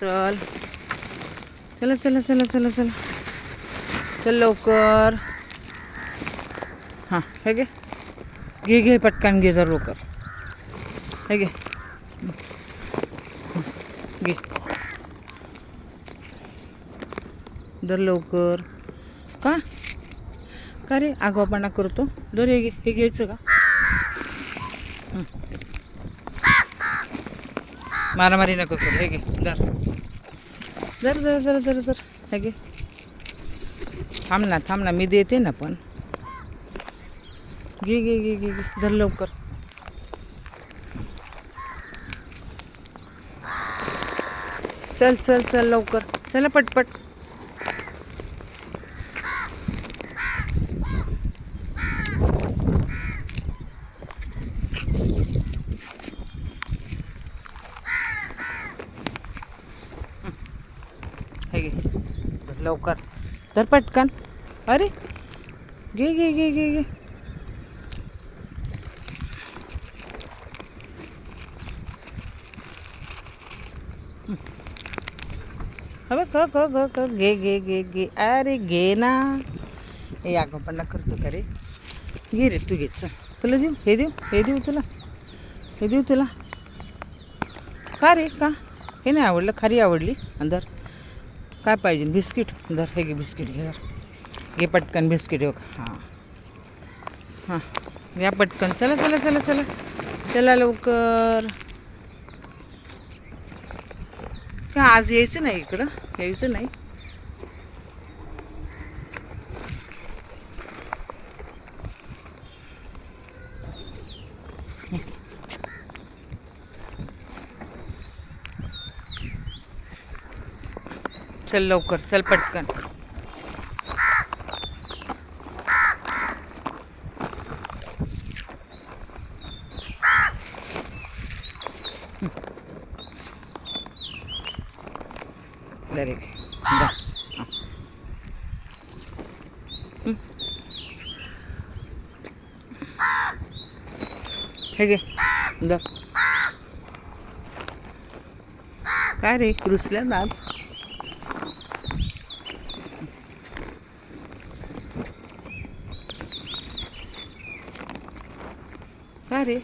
चल चला चला चला चला चला चल लवकर. हां हे घे घे घे पटकन घे जर लवकर. हे घे घे दर लवकर. का का रे आगाऊपणा करतो. दर हे घे. हे घ्यायचं का. मारामारी नको करू. हे घे दर दर दर दर दर दर. हे घे थांब ना मी देते ना पण. घे घे घे घे घे धर लवकर. चल चल चल लवकर चला पटपट. हे घे धर लवकर धर पटकन. अरे घे घे घे घे घे. अबे क घे घे घे घे. अरे घे ना. हे आगाऊपणा करतो का रे. घे रे तू घे. चल तुला देऊ. हे देऊ हे देऊ तुला. हे देऊ तुला. का रे का हे नाही आवडलं. खारी आवडली. अंदर काय पाहिजे. बिस्किट धर. हे घे बिस्किट घे धर. घे पटकन बिस्किट. हो हां हां या पटकन. चला चला चला चला चला लवकर. का आज यायचं नाही इकडं. यायचं नाही. चल लवकर चल पटकन. दरे हे घे दर. काय रे रुसल्या ना आज. काय रे